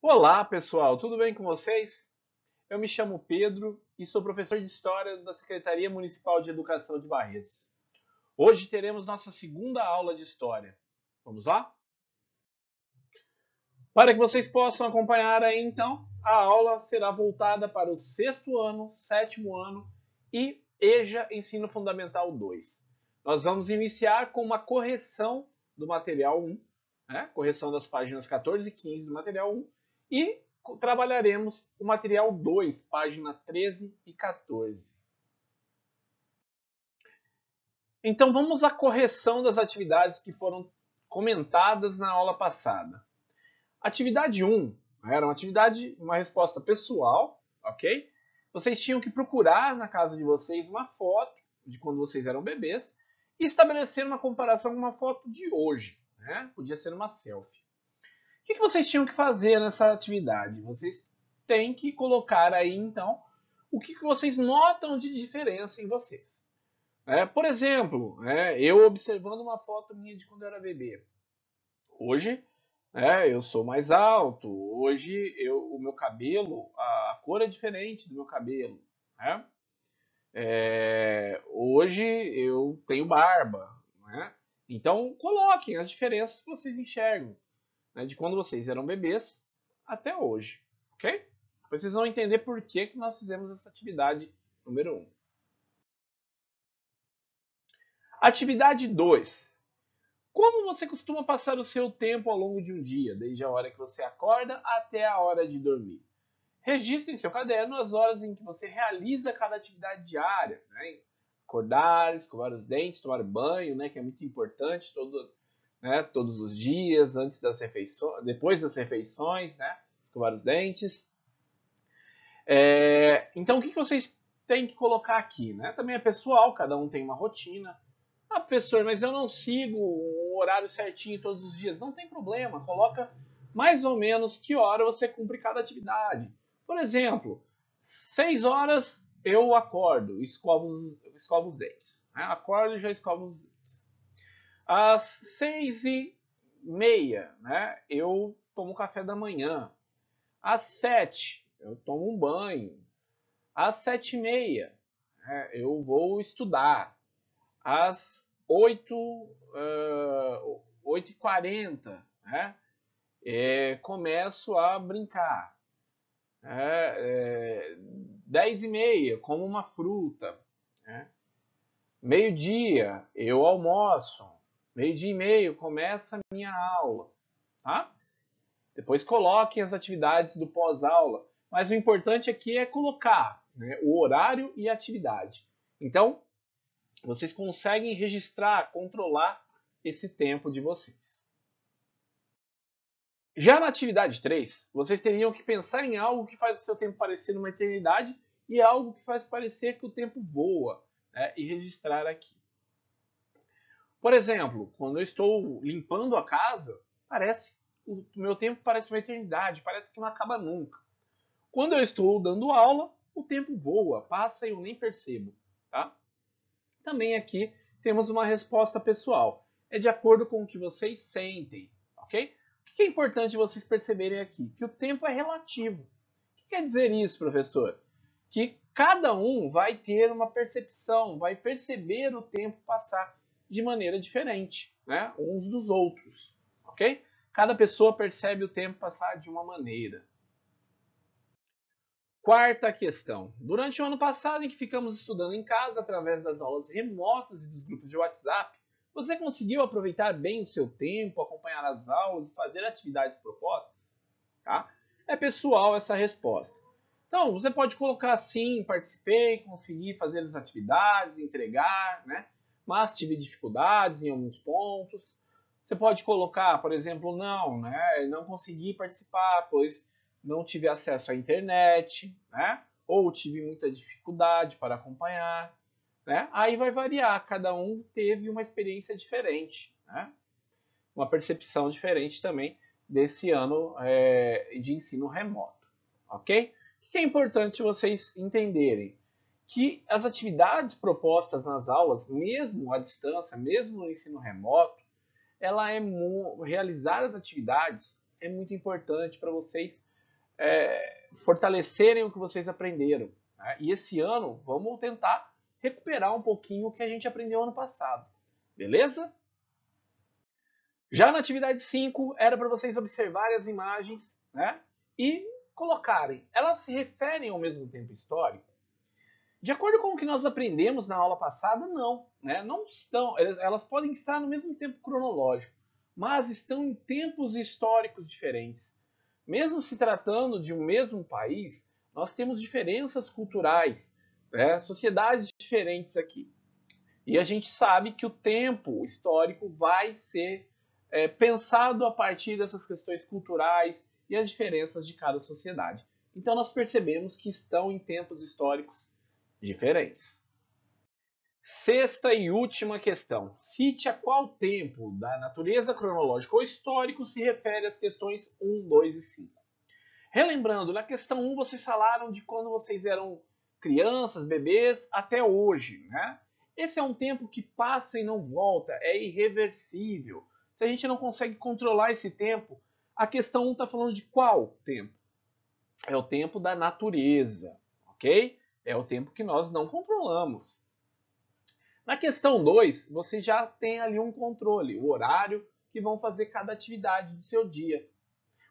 Olá, pessoal, tudo bem com vocês? Eu me chamo Pedro e sou professor de História da Secretaria Municipal de Educação de Barretos. Hoje teremos nossa segunda aula de História. Vamos lá? Para que vocês possam acompanhar aí, então, a aula será voltada para o sexto ano, sétimo ano e EJA Ensino Fundamental 2. Nós vamos iniciar com uma correção do material 1, né? Correção das páginas 14 e 15 do material 1, e trabalharemos o material 2, página 13 e 14. Então vamos à correção das atividades que foram comentadas na aula passada. Atividade 1 era uma resposta pessoal, ok? Vocês tinham que procurar na casa de vocês uma foto de quando vocês eram bebês e estabelecer uma comparação com uma foto de hoje, né? Podia ser uma selfie. O que vocês tinham que fazer nessa atividade? Vocês têm que colocar aí, então, o que vocês notam de diferença em vocês. Por exemplo, eu observando uma foto minha de quando eu era bebê. Hoje, eu sou mais alto. Hoje, o meu cabelo, a cor é diferente do meu cabelo. Né? Hoje, eu tenho barba. Né? Então, coloquem as diferenças que vocês enxergam, né, de quando vocês eram bebês até hoje. Ok? Depois vocês vão entender por que nós fizemos essa atividade número 1. Atividade 2. Como você costuma passar o seu tempo ao longo de um dia, desde a hora que você acorda até a hora de dormir? Registre em seu caderno as horas em que você realiza cada atividade diária. Né? Acordar, escovar os dentes, tomar banho, né, que é muito importante todos os dias, antes das refeições, depois das refeições, né, escovar os dentes. Então, o que vocês têm que colocar aqui? Né? Também é pessoal, cada um tem uma rotina. Ah, professor, mas eu não sigo o horário certinho todos os dias. Não tem problema, coloca mais ou menos que hora você cumpre cada atividade. Por exemplo, 6 horas eu acordo, escovo os dentes. Né? Acordo e já escovo os dentes. Às 6h30, né, eu tomo café da manhã. Às 7, eu tomo um banho. Às 7h30, né, eu vou estudar. Às 8h40, né, começo a brincar. 10h30, como uma fruta. Né? Meio-dia, eu almoço. Meio-dia e meio, começa a minha aula. Tá? Depois coloquem as atividades do pós-aula. Mas o importante aqui é colocar, né, o horário e a atividade. Então, vocês conseguem registrar, controlar esse tempo de vocês. Já na atividade 3, vocês teriam que pensar em algo que faz o seu tempo parecer uma eternidade e algo que faz parecer que o tempo voa, né, e registrar aqui. Por exemplo, quando eu estou limpando a casa, o meu tempo parece uma eternidade, parece que não acaba nunca. Quando eu estou dando aula, o tempo voa, passa e eu nem percebo. Tá? Também aqui temos uma resposta pessoal. É de acordo com o que vocês sentem, ok? O que é importante vocês perceberem aqui? Que o tempo é relativo. O que quer dizer isso, professor? Que cada um vai ter uma percepção, vai perceber o tempo passar de maneira diferente, né? Uns dos outros, ok? Cada pessoa percebe o tempo passar de uma maneira. Quarta questão. Durante o ano passado, em que ficamos estudando em casa através das aulas remotas e dos grupos de WhatsApp, você conseguiu aproveitar bem o seu tempo, acompanhar as aulas e fazer atividades propostas? Tá? É pessoal essa resposta. Então, você pode colocar assim, participei, consegui fazer as atividades, entregar, né? Mas tive dificuldades em alguns pontos. Você pode colocar, por exemplo, não, né? Não consegui participar, pois não tive acesso à internet, né? Ou tive muita dificuldade para acompanhar, né? Aí vai variar, cada um teve uma experiência diferente, né? Uma percepção diferente também desse ano de ensino remoto, ok? O que é importante vocês entenderem? Que as atividades propostas nas aulas, mesmo à distância, mesmo no ensino remoto, realizar as atividades é muito importante para vocês fortalecerem o que vocês aprenderam, né? E esse ano vamos tentar recuperar um pouquinho o que a gente aprendeu ano passado, beleza? Já na atividade 5, era para vocês observarem as imagens, né, e colocarem. Elas se referem ao mesmo tempo histórico? De acordo com o que nós aprendemos na aula passada, não. Né? Não estão, elas podem estar no mesmo tempo cronológico, mas estão em tempos históricos diferentes. Mesmo se tratando de um mesmo país, nós temos diferenças culturais, né? Sociedades diferentes aqui. E a gente sabe que o tempo histórico vai ser pensado a partir dessas questões culturais e as diferenças de cada sociedade. Então nós percebemos que estão em tempos históricos diferentes. Sexta e última questão. Cite a qual tempo da natureza cronológica ou histórico se refere às questões 1, 2 e 5. Relembrando, na questão 1 vocês falaram de quando vocês eram crianças, bebês, até hoje, né? Esse é um tempo que passa e não volta, é irreversível. Se a gente não consegue controlar esse tempo, a questão 1 está falando de qual tempo? É o tempo da natureza, ok? É o tempo que nós não controlamos. Na questão 2, você já tem ali um controle, o horário que vão fazer cada atividade do seu dia.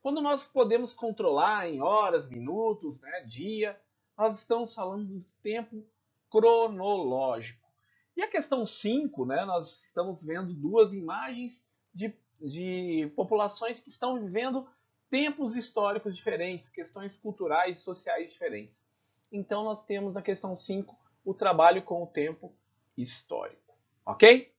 Quando nós podemos controlar em horas, minutos, né, dia, nós estamos falando do tempo cronológico. E a questão 5, né, nós estamos vendo duas imagens de populações que estão vivendo tempos históricos diferentes, questões culturais e sociais diferentes. Então nós temos na questão 5 o trabalho com o tempo histórico, ok?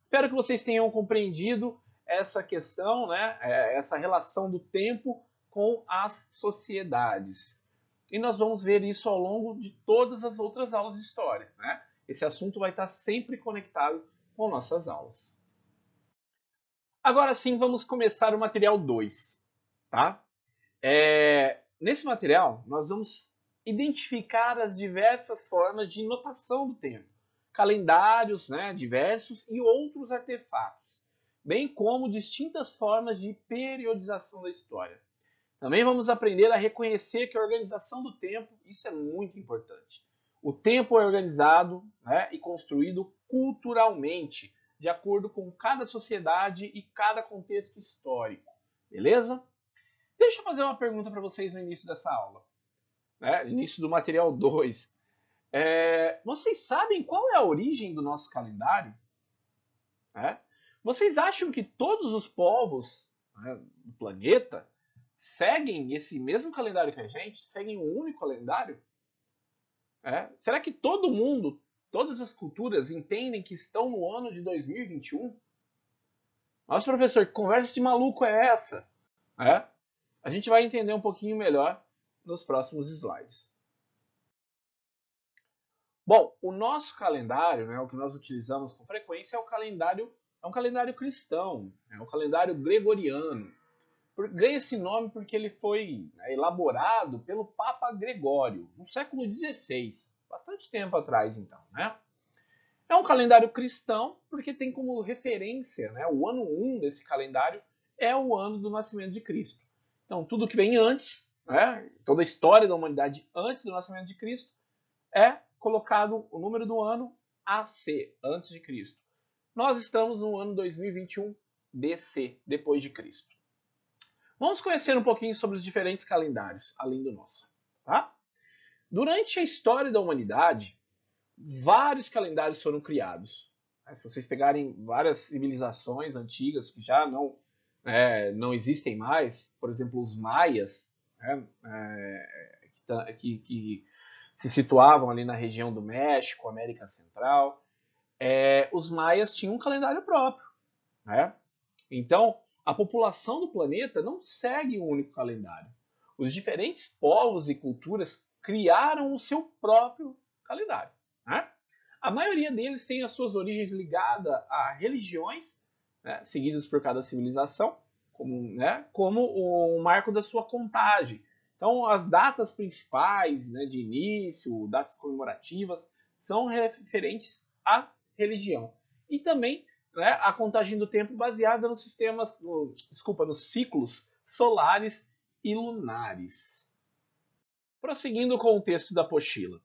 Espero que vocês tenham compreendido essa questão, né, essa relação do tempo com as sociedades. E nós vamos ver isso ao longo de todas as outras aulas de história, né? Esse assunto vai estar sempre conectado com nossas aulas. Agora sim, vamos começar o material 2, tá? Nesse material, nós vamos identificar as diversas formas de notação do tempo, calendários, né, diversos e outros artefatos, bem como distintas formas de periodização da história. Também vamos aprender a reconhecer que a organização do tempo, isso é muito importante. O tempo é organizado, né, e construído culturalmente, de acordo com cada sociedade e cada contexto histórico. Beleza? Deixa eu fazer uma pergunta para vocês no início dessa aula, né? Início do material 2. Vocês sabem qual é a origem do nosso calendário? Vocês acham que todos os povos, né, do planeta seguem esse mesmo calendário que a gente? Seguem um único calendário? Será que todo mundo, todas as culturas entendem que estão no ano de 2021? Nossa, professor, que conversa de maluco é essa? A gente vai entender um pouquinho melhor nos próximos slides. Bom, o nosso calendário, né, o que nós utilizamos com frequência é um calendário cristão, é um calendário gregoriano. Ganha esse nome porque ele foi elaborado pelo Papa Gregório, no século XVI, bastante tempo atrás então, né? É um calendário cristão porque tem como referência, né, o ano 1 desse calendário é o ano do nascimento de Cristo. Então, tudo que vem antes, né, toda a história da humanidade antes do nascimento de Cristo, é colocado o número do ano AC, antes de Cristo. Nós estamos no ano 2021 DC, depois de Cristo. Vamos conhecer um pouquinho sobre os diferentes calendários, além do nosso. Tá? Durante a história da humanidade, vários calendários foram criados. Se vocês pegarem várias civilizações antigas que já não existem mais, por exemplo, os maias, que se situavam ali na região do México, América Central, os maias tinham um calendário próprio. Então, a população do planeta não segue um único calendário. Os diferentes povos e culturas criaram o seu próprio calendário. A maioria deles tem as suas origens ligadas a religiões, seguidas por cada civilização, como o marco da sua contagem. Então, as datas principais de início, datas comemorativas, são referentes à religião. E também a contagem do tempo baseada nos ciclos solares e lunares. Prosseguindo com o texto da apostila.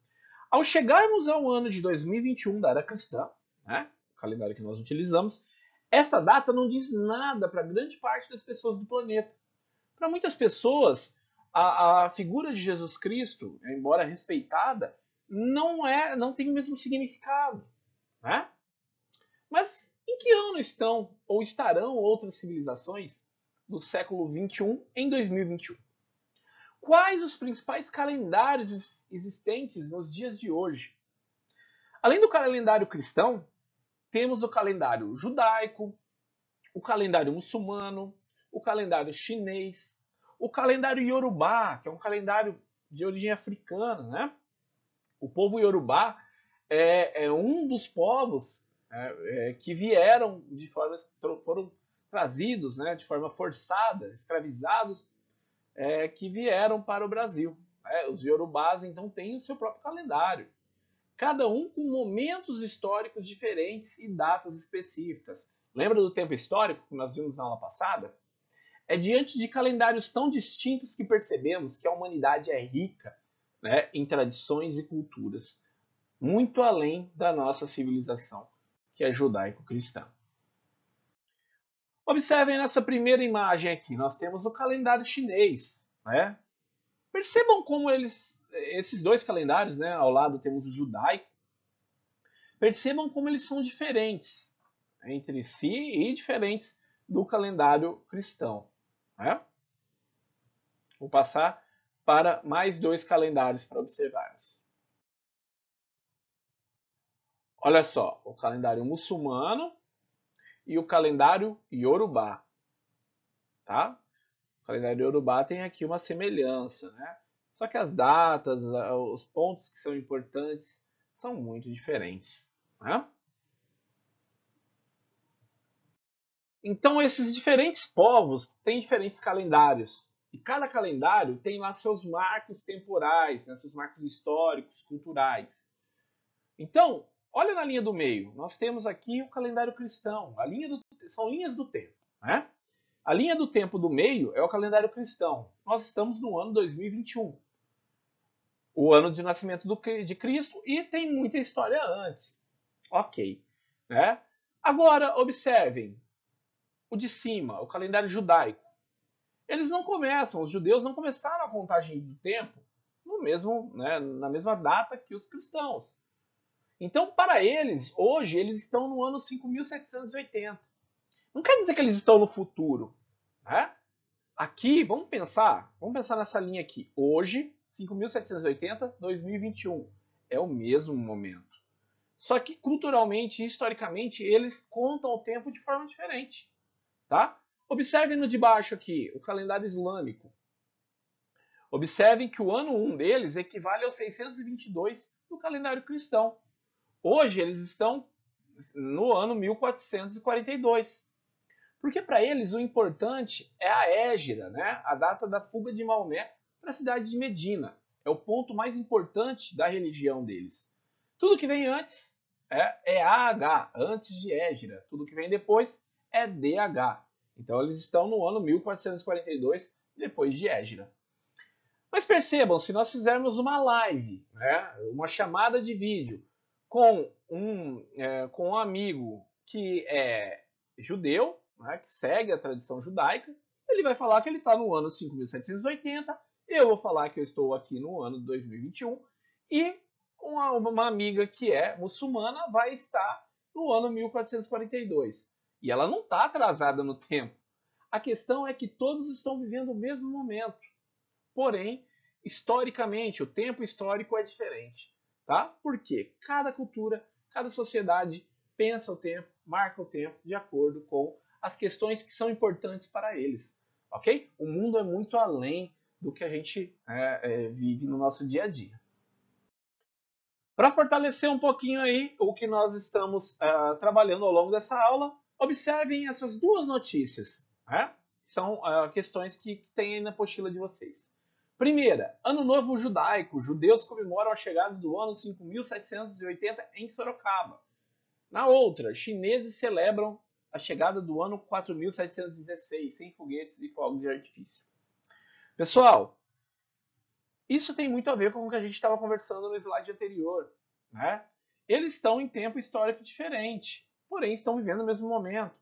Ao chegarmos ao ano de 2021 da era cristã, né, o calendário que nós utilizamos, esta data não diz nada para grande parte das pessoas do planeta. Para muitas pessoas, a figura de Jesus Cristo, embora respeitada, não tem o mesmo significado. Né? Mas em que ano estão ou estarão outras civilizações do século XXI em 2021? Quais os principais calendários existentes nos dias de hoje? Além do calendário cristão, temos o calendário judaico, o calendário muçulmano, o calendário chinês, o calendário Yorubá, que é um calendário de origem africana, né? O povo Yorubá é um dos povos que vieram foram trazidos, né, de forma forçada, escravizados, que vieram para o Brasil. Os Yorubás, então, têm o seu próprio calendário. Cada um com momentos históricos diferentes e datas específicas. Lembra do tempo histórico que nós vimos na aula passada? É diante de calendários tão distintos que percebemos que a humanidade é rica, né, em tradições e culturas, muito além da nossa civilização, que é judaico-cristã. Observem nessa primeira imagem aqui, nós temos o calendário chinês. Né? Percebam como esses dois calendários, né, ao lado temos o judaico, percebam como eles são diferentes entre si e diferentes do calendário cristão. Né? Vou passar para mais dois calendários para observarmos. Olha só, o calendário muçulmano e o calendário Yorubá. Tá? O calendário Yorubá tem aqui uma semelhança, né? Só que as datas, os pontos que são importantes são muito diferentes. Né? Então, esses diferentes povos têm diferentes calendários. E cada calendário tem lá seus marcos temporais, né? Seus marcos históricos, culturais. Então, olha na linha do meio. Nós temos aqui o calendário cristão. São linhas do tempo. Né? A linha do tempo do meio é o calendário cristão. Nós estamos no ano 2021. O ano de nascimento de Cristo, e tem muita história antes. Ok. Né? Agora, observem o de cima, o calendário judaico. Eles não começam, os judeus não começaram a contagem do tempo na mesma data que os cristãos. Então, para eles, hoje, eles estão no ano 5780. Não quer dizer que eles estão no futuro. Né? Aqui, vamos pensar nessa linha aqui. Hoje, 5780, 2021. É o mesmo momento. Só que culturalmente e historicamente, eles contam o tempo de forma diferente. Tá? Observem no de baixo aqui, o calendário islâmico. Observem que o ano 1 deles equivale ao 622 do calendário cristão. Hoje eles estão no ano 1442. Porque para eles o importante é a Hégira, né? A data da fuga de Maomé para a cidade de Medina. É o ponto mais importante da religião deles. Tudo que vem antes é AH, antes de Hégira. Tudo que vem depois é DH. Então eles estão no ano 1442, depois de Hégira. Mas percebam, se nós fizermos uma live, né, uma chamada de vídeo com um amigo que é judeu, né, que segue a tradição judaica, ele vai falar que ele está no ano 5780, eu vou falar que eu estou aqui no ano 2021, e uma amiga que é muçulmana vai estar no ano 1442. E ela não está atrasada no tempo. A questão é que todos estão vivendo o mesmo momento. Porém, historicamente, o tempo histórico é diferente. Tá? Porque cada cultura, cada sociedade pensa o tempo, marca o tempo de acordo com as questões que são importantes para eles. Ok? O mundo é muito além do que a gente vive no nosso dia a dia. Para fortalecer um pouquinho aí o que nós estamos trabalhando ao longo dessa aula, observem essas duas notícias. Né? São questões que tem aí na apostila de vocês. Primeira, Ano Novo Judaico. Judeus comemoram a chegada do ano 5780 em Sorocaba. Na outra, chineses celebram a chegada do ano 4716, sem foguetes e fogos de artifício. Pessoal, Isso tem muito a ver com o que a gente estava conversando no slide anterior, né? Eles estão em tempo histórico diferente, porém estão vivendo o mesmo momento.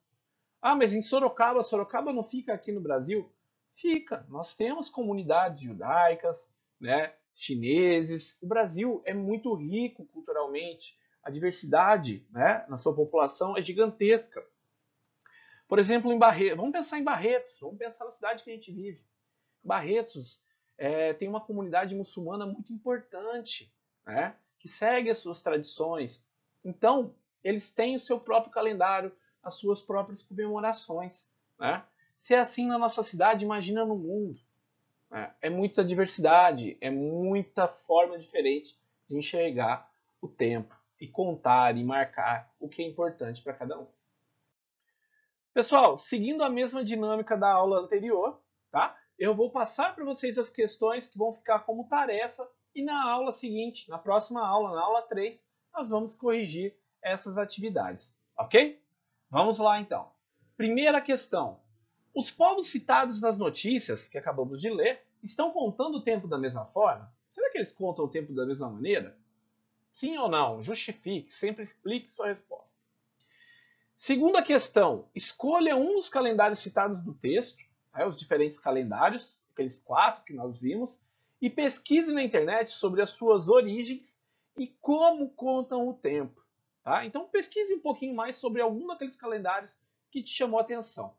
Ah, mas em Sorocaba, Sorocaba não fica aqui no Brasil? Fica. Nós temos comunidades judaicas, né, chineses. O Brasil é muito rico culturalmente. A diversidade, né, na sua população é gigantesca. Por exemplo, em Barretos, vamos pensar em Barretos, vamos pensar na cidade que a gente vive. Barretos tem uma comunidade muçulmana muito importante, né, que segue as suas tradições. Então, eles têm o seu próprio calendário, as suas próprias comemorações. Né? Se é assim na nossa cidade, imagina no mundo. Né? É muita diversidade, é muita forma diferente de enxergar o tempo e contar e marcar o que é importante para cada um. Pessoal, seguindo a mesma dinâmica da aula anterior, tá? Eu vou passar para vocês as questões que vão ficar como tarefa e na aula seguinte, na próxima aula, na aula 3, nós vamos corrigir essas atividades, ok? Vamos lá então. Primeira questão. Os povos citados nas notícias que acabamos de ler estão contando o tempo da mesma forma? Será que eles contam o tempo da mesma maneira? Sim ou não? Justifique, sempre explique sua resposta. Segunda questão, escolha um dos calendários citados no texto, né, os diferentes calendários, aqueles 4 que nós vimos, e pesquise na internet sobre as suas origens e como contam o tempo. Tá? Então pesquise um pouquinho mais sobre algum daqueles calendários que te chamou a atenção.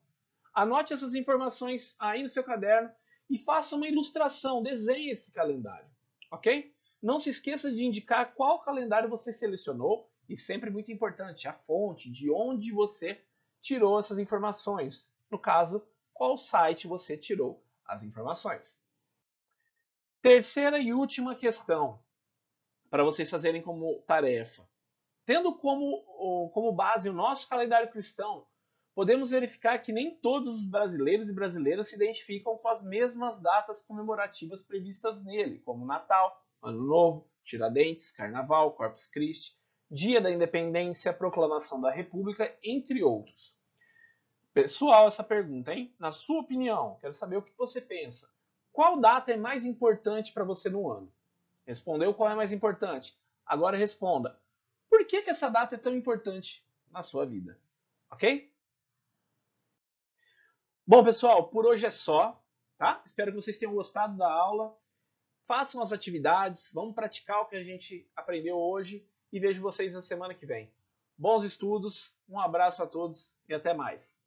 Anote essas informações aí no seu caderno e faça uma ilustração, desenhe esse calendário, ok? Não se esqueça de indicar qual calendário você selecionou e sempre muito importante, a fonte, de onde você tirou essas informações. No caso, qual site você tirou as informações. Terceira e última questão, para vocês fazerem como tarefa. Tendo como base o nosso calendário cristão, podemos verificar que nem todos os brasileiros e brasileiras se identificam com as mesmas datas comemorativas previstas nele, como Natal, Ano Novo, Tiradentes, Carnaval, Corpus Christi, Dia da Independência, Proclamação da República, entre outros. Pessoal, essa pergunta, hein? Na sua opinião, quero saber o que você pensa. Qual data é mais importante para você no ano? Respondeu qual é mais importante. Agora responda. Por que essa data é tão importante na sua vida? Ok? Bom, pessoal, por hoje é só. Tá? Espero que vocês tenham gostado da aula. Façam as atividades, vamos praticar o que a gente aprendeu hoje e vejo vocês na semana que vem. Bons estudos, um abraço a todos e até mais.